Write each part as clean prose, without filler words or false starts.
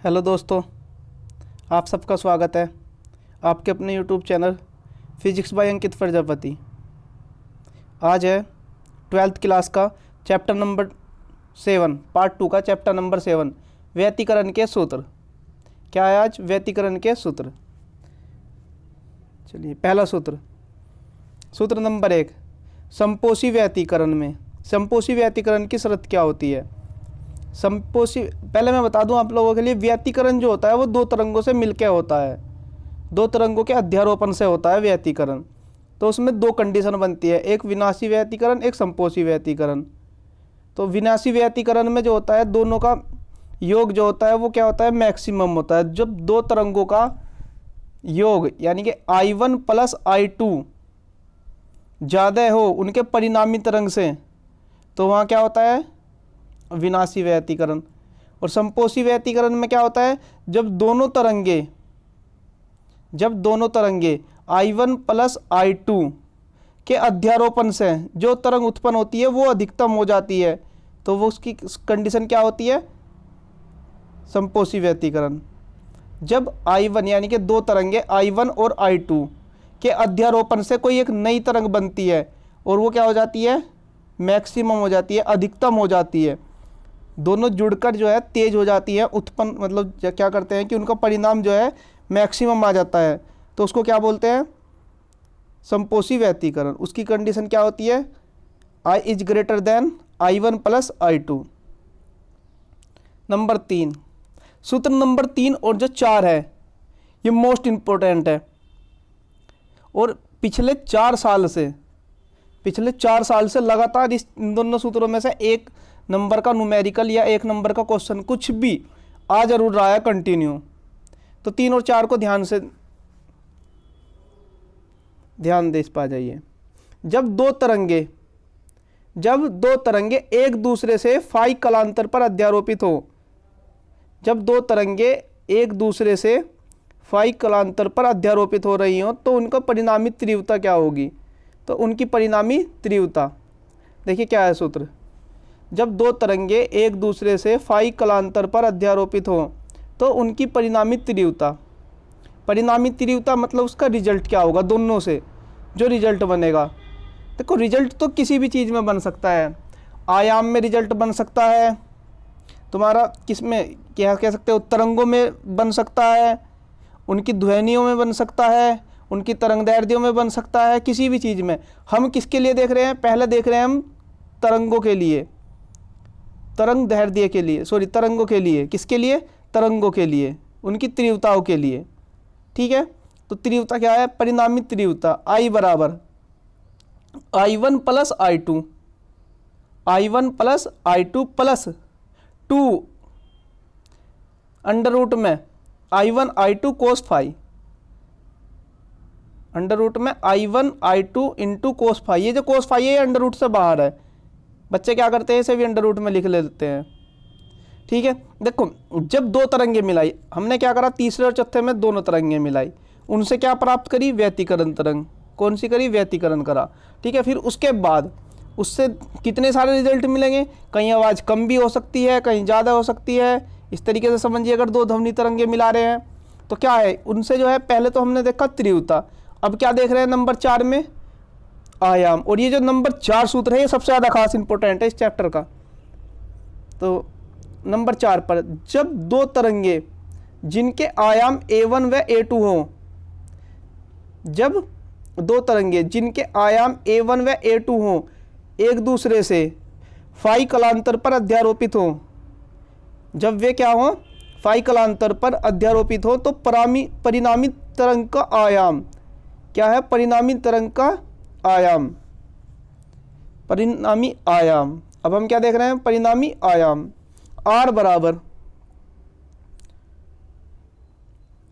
Hello दोस्तों, आप सबका स्वागत है आपके अपने यूट्यूब चैनल फिजिक्स बाय अंकित प्रजापति। आज है 12th क्लास का चैप्टर नंबर 7 पार्ट 2 का चैप्टर नंबर 7 व्यतिकरण के सूत्र। क्या है आज? व्यतिकरण के सूत्र। चलिए, पहला सूत्र, सूत्र नंबर 1, समपोषी व्यतिकरण में समपोषी व्यतिकरण की शर्त क्या होती है? समपोषी, पहले मैं बता दूं आप लोगों के लिए, व्यतिकरण जो होता है वो दो तरंगों से मिलकर होता है, दो तरंगों के अध्यारोपण से होता है व्यतिकरण। तो उसमें दो कंडीशन बनती है, एक विनाशी व्यतिकरण, एक समपोषी व्यतिकरण। तो विनाशी व्यतिकरण में जो होता है दोनों का योग जो होता है वो क्या होता है? मैक्सिमम होता है। जब दो तरंगों का योग यानी कि I1 प्लस I2 ज़्यादा हो उनके परिणामी तरंग से, तो वहाँ क्या होता है? विनाशी व्यतिकरण। और समपोषी व्यतिकरण में क्या होता है? जब दोनों तरंगे I1 प्लस I2 के अध्यारोपण से जो तरंग उत्पन्न होती है वो अधिकतम हो जाती है, तो वो उसकी कंडीशन क्या होती है? समपोषी व्यतिकरण। जब I1 यानी कि दो तरंगे I1 और I2 के अध्यारोपण से कोई एक नई तरंग बनती है और वो क्या हो जाती है? मैक्सिमम हो जाती है, अधिकतम हो जाती है। दोनों जुड़कर जो है तेज हो जाती है, उत्पन्न मतलब क्या करते हैं कि उनका परिणाम जो है मैक्सिमम आ जाता है, तो उसको क्या बोलते हैं? समपोषी व्यतिकरण। उसकी कंडीशन क्या होती है? I is greater than I1 plus I2। Number 3, सूत्र नंबर 3 और जो 4 है ये मोस्ट इम्पोर्टेंट है। और पिछले 4 साल से लगातार इन दोनों सूत्रों में से एक नंबर का न्यूमेरिकल या एक नंबर का क्वेश्चन कुछ भी आ जरूर रहा है कंटिन्यू। तो 3 और 4 को ध्यान दे पा जाइए। जब दो तरंगे एक दूसरे से फाई कलांतर पर अध्यारोपित हो, हो रही हो, तो उनका परिणामी तीव्रता क्या होगी? तो उनकी परिणामी तीव्रता देखिए क्या है सूत्र। जब दो तरंगे एक दूसरे से फाई कलांतर पर अध्यारोपित हो तो उनकी परिणामी तीव्रता मतलब उसका रिजल्ट क्या होगा? दोनों से जो रिजल्ट बनेगा, देखो रिजल्ट तो किसी भी चीज़ में बन सकता है। आयाम में रिजल्ट बन सकता है तुम्हारा, किस में क्या कह सकते हो? तरंगों में बन सकता है, उनकी ध्वनियों में बन सकता है, उनकी तरंगदैर्ध्यों में बन सकता है, किसी भी चीज़ में। हम किसके लिए देख रहे हैं? पहले देख रहे हैं हम तरंगों के लिए, तरंगदैर्ध्य के लिए, तरंगों के लिए। किसके लिए? तरंगों के लिए, उनकी तीव्रताओं के लिए। ठीक है, तो तीव्रता क्या है? परिणामी तीव्रता I बराबर I1 plus I2 plus 2 under root में I1 I2 cos phi, under root में I1 I2 into cos phi. ये जो कोस फाई है अंडर रूट से बाहर है, बच्चे क्या करते हैं? इसे भी अंडर रूट में लिख लेते हैं। ठीक है, देखो जब दो तरंगे मिलाई, हमने क्या करा? तीसरे और चौथे में दोनों तरंगे मिलाई, उनसे क्या प्राप्त करी? व्यतिकरण तरंग। कौन सी करी? व्यतिकरण करा। ठीक है, फिर उसके बाद उससे कितने सारे रिजल्ट मिलेंगे? कहीं आवाज़ कम भी हो सकती है, कहीं ज़्यादा हो सकती है। इस तरीके से समझिए, अगर दो ध्वनि तरंगे मिला रहे हैं तो क्या है उनसे जो है, पहले तो हमने देखा तीव्रता, अब क्या देख रहे हैं नंबर 4 में? आयाम। और ये जो नंबर 4 सूत्र है ये सबसे ज़्यादा खास इंपॉर्टेंट है इस चैप्टर का। तो नंबर 4 पर, जब दो तरंगे जिनके आयाम A1 व A2 हो, एक दूसरे से फाई कलांतर पर अध्यारोपित हो, जब वे क्या हो? फाई कलांतर पर अध्यारोपित हो, तो परिणामी तरंग का आयाम क्या है? परिणामी तरंग का आयाम, परिणामी आयाम। अब हम क्या देख रहे हैं? परिणामी आयाम R बराबर,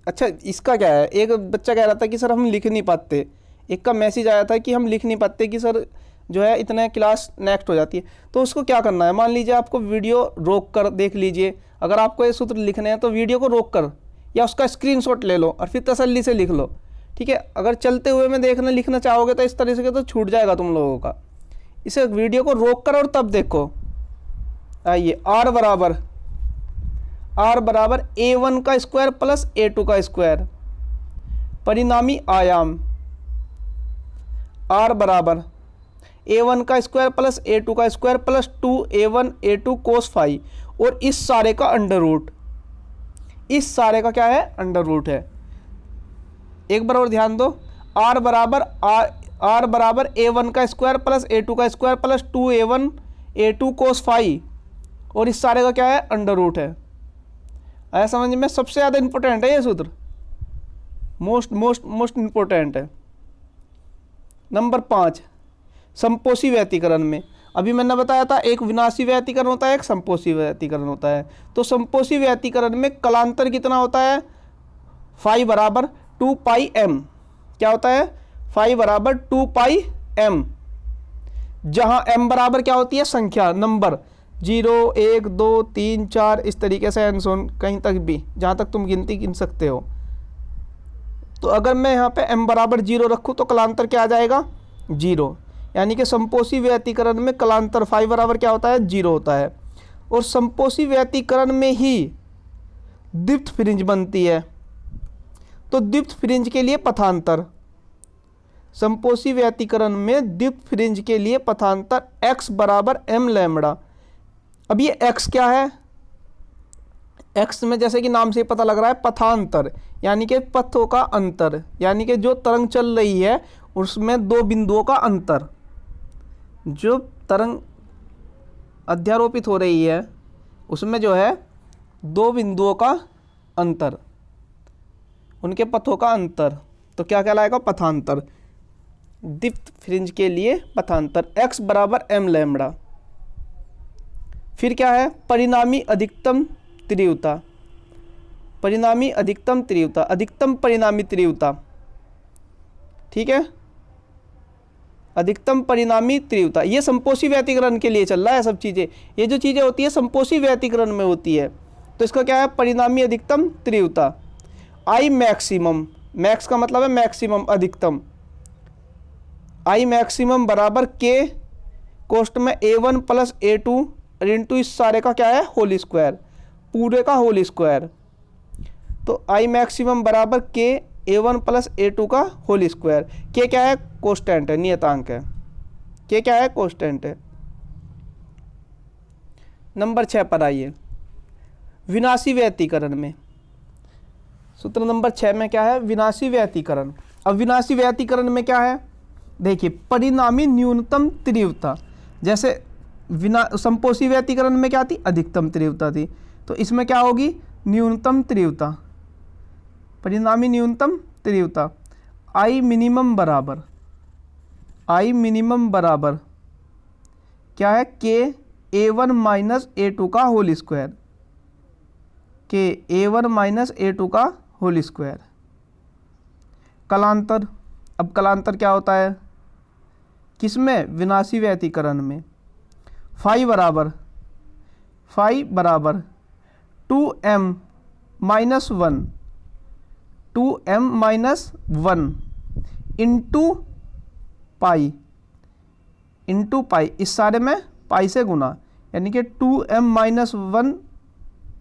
अच्छा इसका क्या है? एक बच्चा कह रहा था कि सर हम लिख नहीं पाते, एक का मैसेज आया था कि हम लिख नहीं पाते कि सर जो है इतने क्लास नेक्स्ट हो जाती है। तो उसको क्या करना है? मान लीजिए आपको वीडियो रोक कर देख लीजिए, अगर आपको ये सूत्र लिखने हैं तो वीडियो को रोक कर या उसका स्क्रीनशॉट ले लो और फिर तसल्ली से लिख लो। ठीक है, अगर चलते हुए में लिखना चाहोगे तो इस तरह से तो छूट जाएगा तुम लोगों का। इसे वीडियो को रोक कर और तब देखो। आइए, R बराबर r बराबर a1 का स्क्वायर प्लस a2 का स्क्वायर। परिणामी आयाम r बराबर a1 का स्क्वायर प्लस a2 का square plus 2a1 a2 cos phi, और इस सारे का अंडर रूट, इस सारे का क्या है, अंडर रूट है। एक बार और ध्यान दो, r बराबर a1 का स्क्वायर प्लस a2 का square plus 2a1 a2 cos phi, और इस सारे का क्या है, अंडर रूट है। आया समझ में? सबसे ज़्यादा इंपॉर्टेंट है ये सूत्र, मोस्ट इंपॉर्टेंट है। नंबर 5, संपोषी व्यतिकरण में, अभी मैंने बताया था एक विनाशी व्यतिकरण होता है, एक संपोषी व्यतिकरण होता है। तो संपोषी व्यतिकरण में कलांतर कितना होता है, फाई बराबर 2 पाई m। क्या होता है, फाई बराबर 2 पाई m, जहां m बराबर क्या होती है, संख्या, नंबर 0 1 2 3 4 इस तरीके से एंड सो कहीं तक भी, जहां तक तुम गिनती गिन सकते हो। तो अगर मैं यहाँ पे m बराबर 0 रखूँ तो कलांतर क्या आ जाएगा, 0। यानी कि संपोषी व्यतिकरण में कलांतर फाई बराबर क्या होता है, 0 होता है। और संपोषी व्यतिकरण में ही दीप्त फ्रिंज बनती है। तो दीप्त फ्रिंज के लिए पथांतर, संपोषी व्यतिकरण में दीप्त फ्रिंज के लिए पथांतर x बराबर m लैम्बडा। अब ये x क्या है, x में जैसे कि नाम से पता लग रहा है पथांतर, यानी कि पथों का अंतर, यानी कि जो तरंग चल रही है उसमें दो बिंदुओं का अंतर, जो तरंग अध्यारोपित हो रही है उसमें जो है दो बिंदुओं का अंतर, उनके पथों का अंतर, तो क्या कहलाएगा, पथांतर। दीप्त फ्रिंज के लिए पथांतर x बराबर m लैम्बडा। फिर क्या है, परिणामी अधिकतम तीव्रता, परिणामी अधिकतम तीव्रता, अधिकतम परिणामी तीव्रता, ठीक है, अधिकतम परिणामी तीव्रता। ये संपोषी व्यतिकरण के लिए चल रहा है सब चीज़ें, ये जो चीज़ें होती है संपोषी व्यतिकरण में होती है। तो इसका क्या है, परिणामी अधिकतम तीव्रता। आई मैक्सिमम, मैक्स का मतलब है मैक्सिमम, अधिकतम। आई मैक्सिमम बराबर के कोष्ट में a1 प्लस a2 इंटू इस सारे का क्या है, होल स्क्वायर, पूरे का होल स्क्वायर। तो आई मैक्सिमम बराबर के a1 प्लस a2 का होल स्क्वायर। के क्या है, कोस्टेंट है, नियतांक है। के क्या है, कोस्टेंट है। नंबर 6 पर आइए, विनाशी व्यतिकरण में, सूत्र नंबर 6 में क्या है, विनाशी व्यतिकरण। अब विनाशी व्यतिकरण में क्या है, देखिए, परिणामी न्यूनतम तीव्रता, जैसे संपोषी व्यतिकरण में क्या थी, अधिकतम तीव्रता थी, तो इसमें क्या होगी, न्यूनतम तीव्रता, परिणामी न्यूनतम तीव्रता। आई मिनिमम बराबर, आई मिनिमम बराबर क्या है, के a1 माइनस a2 का होल स्क्वायर, के a1 माइनस a2 का होल स्क्वायर। कलांतर, अब कलांतर क्या होता है, किसमें, विनाशी व्यतिकरण में। फाई बराबर 2m minus 1, 2m minus 1 into pi, इस सारे में पाई से गुना, यानी कि 2m माइनस 1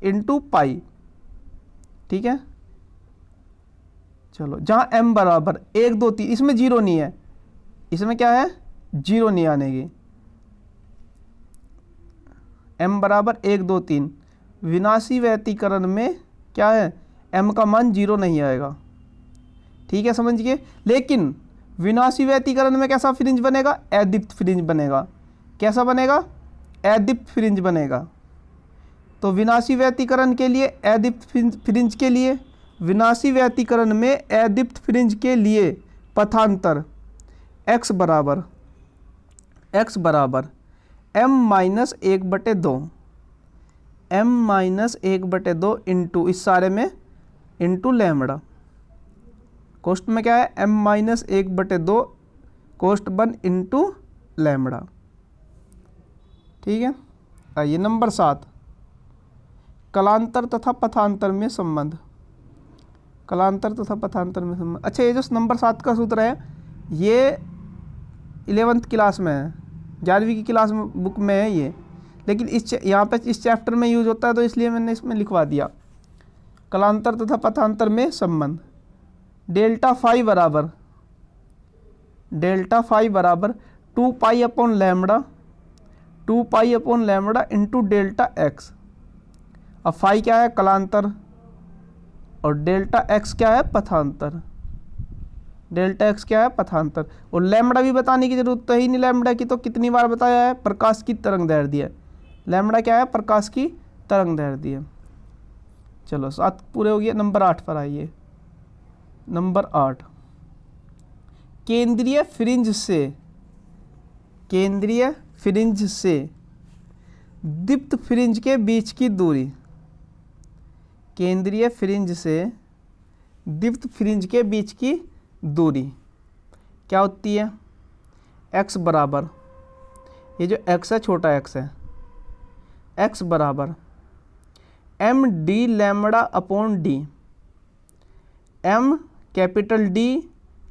इंटू पाई, ठीक है। चलो, जहाँ m बराबर 1 2 3, इसमें 0 नहीं है, इसमें क्या है, 0 नहीं आने की। m बराबर 1 2 3, विनाशी व्यतिकरण में क्या है, m का मान 0 नहीं आएगा, ठीक है, समझिए। लेकिन विनाशी व्यतिकरण में कैसा फ्रिंज बनेगा, अदीप्त फ्रिंज बनेगा। कैसा बनेगा, अदीप्त फ्रिंज बनेगा। तो विनाशी व्यतिकरण के लिए, अदीप्त फ्रिंज के लिए, विनाशी व्यतिकरण में अदीप्त फ्रिंज के लिए पथांतर x बराबर m minus 1/2, m minus 1/2 into इस सारे में इंटू लैम्बडा। कोष्ट में क्या है, m माइनस 1/2 कोष्ट 1 इंटू लैम्बडा, ठीक है। आइए नंबर 7, कलांतर तथा पथांतर में संबंध, कलांतर तथा पथांतर में संबंध। अच्छा, ये जो नंबर 7 का सूत्र है ये 11th क्लास में है, 11वीं की क्लास में बुक में है ये, लेकिन यहाँ पे इस चैप्टर में यूज होता है तो इसलिए मैंने इसमें लिखवा दिया। कलांतर तथा पथांतर में संबंध। डेल्टा फाई बराबर 2 pi upon lambda into delta x. अब फाई क्या है? कलांतर, और डेल्टा एक्स क्या है? पथांतर। डेल्टा एक्स क्या है? पथांतर। और लैम्बडा भी बताने की जरूरत तो ही नहीं, लैम्बडा की तो कितनी बार बताया है, प्रकाश की तरंग दैर्ध्य है। लैम्बडा क्या है? प्रकाश की तरंग दैर्ध्य है। चलो 7 पूरे हो गए। नंबर 8 पर आइए। नंबर 8, केंद्रीय फ्रिंज से दीप्त फ्रिंज के बीच की दूरी। केंद्रीय फ्रिंज से दीप्त फ्रिंज के बीच की दूरी क्या होती है? x बराबर, ये जो x है छोटा x है, x बराबर m D lambda upon D. m capital D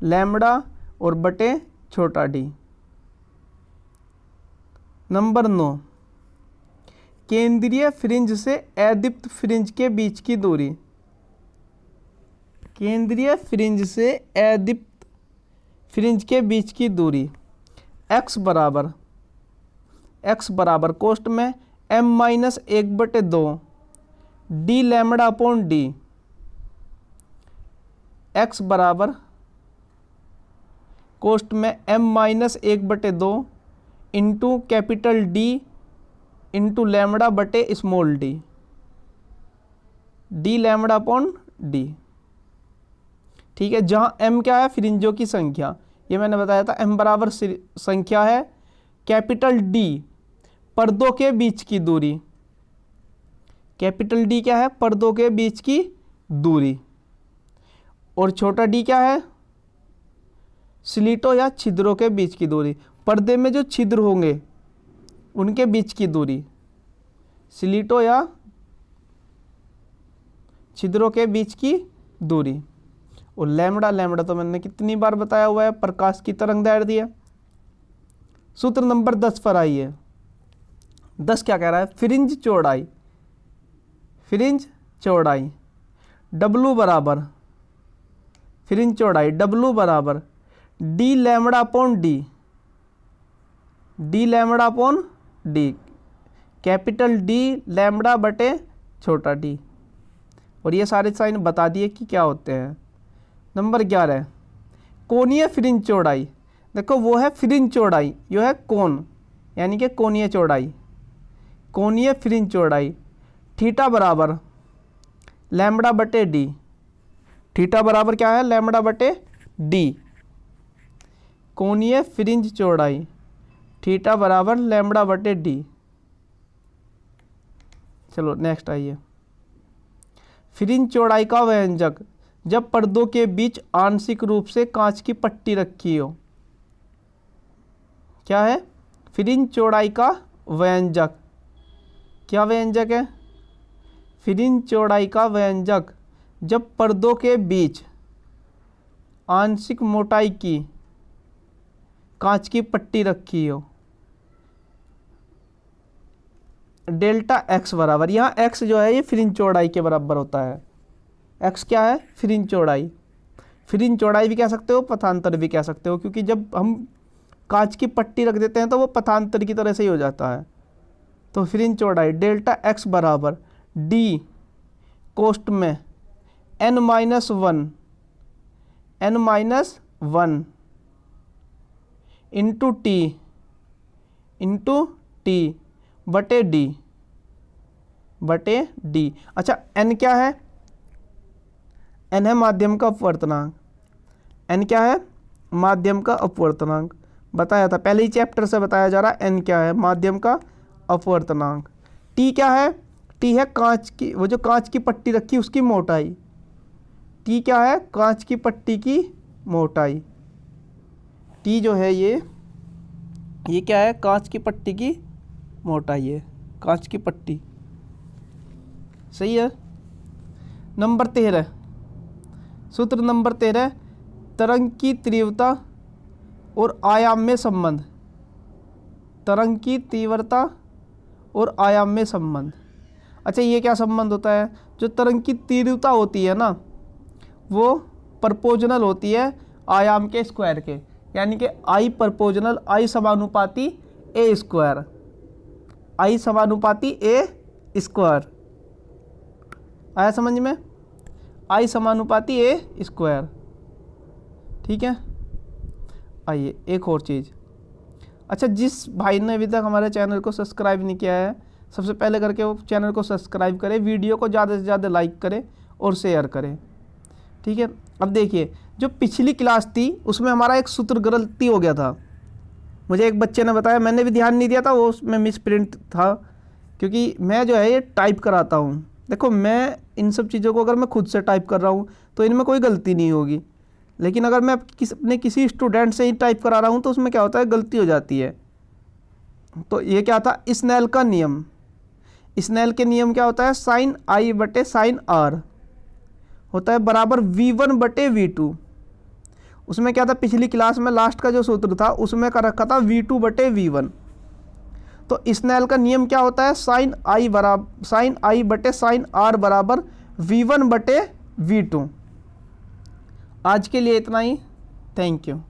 lambda और बटे छोटा d। नंबर 9, केंद्रीय फ्रिंज से अदीप्त फ्रिंज के बीच की दूरी। केंद्रीय फ्रिंज से अदीप्त फ्रिंज के बीच की दूरी x बराबर कोष्ट में m-1/2 d lambda upon d. x बराबर कोष्ट में m-1/2 into capital D into lambda बटे small d, d lambda upon d. ठीक है, जहां m क्या है? फ्रिंजों की संख्या, ये मैंने बताया था। m बराबर संख्या है, कैपिटल D पर्दों के बीच की दूरी। कैपिटल D क्या है? पर्दों के बीच की दूरी। और छोटा d क्या है? स्लिटों या छिद्रों के बीच की दूरी। पर्दे में जो छिद्र होंगे उनके बीच की दूरी, स्लिटों या छिद्रों के बीच की दूरी। और लैम्बडा तो मैंने कितनी बार बताया हुआ है, प्रकाश की तरंग दैर्ध्य। सूत्र नंबर 10 पर आइए। 10 क्या कह रहा है? फ्रिंज चौड़ाई W बराबर, फ्रिंज चौड़ाई W बराबर D lambda upon D, capital D lambda बटे छोटा d। और ये सारे साइन बता दिए कि क्या होते हैं। नंबर 11, कोणीय फ्रिंज चौड़ाई। देखो वो है फ्रिंज चौड़ाई, यो है कोण, यानी कि कोणीय चौड़ाई। कोणीय फ्रिंज चौड़ाई थीटा बराबर लैम्बडा बटे डी। थीटा बराबर क्या है? लैम्बडा बटे डी। कोणीय फ्रिंज चौड़ाई थीटा बराबर लैम्बडा बटे डी। चलो नेक्स्ट आइए। फ्रिंज चौड़ाई का व्यंजक जब पर्दों के बीच आंशिक रूप से कांच की पट्टी रखी हो। क्या है? फ्रिंज चौड़ाई का व्यंजक। क्या व्यंजक है? फ्रिंज चौड़ाई का व्यंजक जब पर्दों के बीच आंशिक मोटाई की कांच की पट्टी रखी हो। डेल्टा एक्स बराबर, यहाँ एक्स जो है ये फ्रिंज चौड़ाई के बराबर होता है। एक्स क्या है? फ्रिंज चौड़ाई। फ्रिंज चौड़ाई भी कह सकते हो, पथांतर भी कह सकते हो, क्योंकि जब हम कांच की पट्टी रख देते हैं तो वो पथांतर की तरह से ही हो जाता है। तो फ्रिंज चौड़ाई डेल्टा एक्स बराबर डी कोष्ट में n-1 इंटू टी बटे डी। अच्छा n क्या है? n है माध्यम का अपवर्तनांक। n क्या है? माध्यम का अपवर्तनांक। बताया था पहले ही चैप्टर से, बताया जा रहा है n क्या है? माध्यम का अपवर्तनांक। t क्या है? t है कांच की, वो जो कांच की पट्टी रखी उसकी मोटाई। t क्या है? कांच की पट्टी की मोटाई। t जो है ये क्या है? कांच की पट्टी की मोटाई है, कांच की पट्टी। सही है। नंबर 13, सूत्र नंबर 13, तरंग की तीव्रता और आयाम में संबंध। तरंग की तीव्रता और आयाम में संबंध। अच्छा, ये क्या संबंध होता है? जो तरंग की तीव्रता होती है ना, वो प्रपोजनल होती है आयाम के स्क्वायर के, यानी कि आई प्रपोजनल, आई समानुपाती ए स्क्वायर, आई समानुपाती ए स्क्वायर। आया समझ में? आई समानुपाती ए स्क्वायर। ठीक है। आइए एक और चीज़। अच्छा, जिस भाई ने अभी तक हमारे चैनल को सब्सक्राइब नहीं किया है, सबसे पहले करके वो चैनल को सब्सक्राइब करें, वीडियो को ज़्यादा से ज़्यादा लाइक करें और शेयर करें। ठीक है। अब देखिए, जो पिछली क्लास थी उसमें हमारा एक सूत्र गलती हो गया था। मुझे एक बच्चे ने बताया, मैंने भी ध्यान नहीं दिया था, वो उसमें मिस प्रिंट था, क्योंकि मैं जो है ये टाइप कराता हूँ। देखो, मैं इन सब चीज़ों को अगर मैं खुद से टाइप कर रहा हूँ तो इनमें कोई गलती नहीं होगी, लेकिन अगर मैं अपने किसी स्टूडेंट से ही टाइप करा रहा हूँ तो उसमें क्या होता है, गलती हो जाती है। तो ये क्या था, स्नेल का नियम। स्नेल के नियम क्या होता है? साइन आई बटे साइन आर होता है बराबर V1 बटे V2। उसमें क्या था, पिछली क्लास में लास्ट का जो सूत्र था उसमें का रखा था V2 बटे V1। तो स्नेल का नियम क्या होता है? साइन आई बटे साइन आर बराबर V1 बटे V2। आज के लिए इतना ही। Thank you.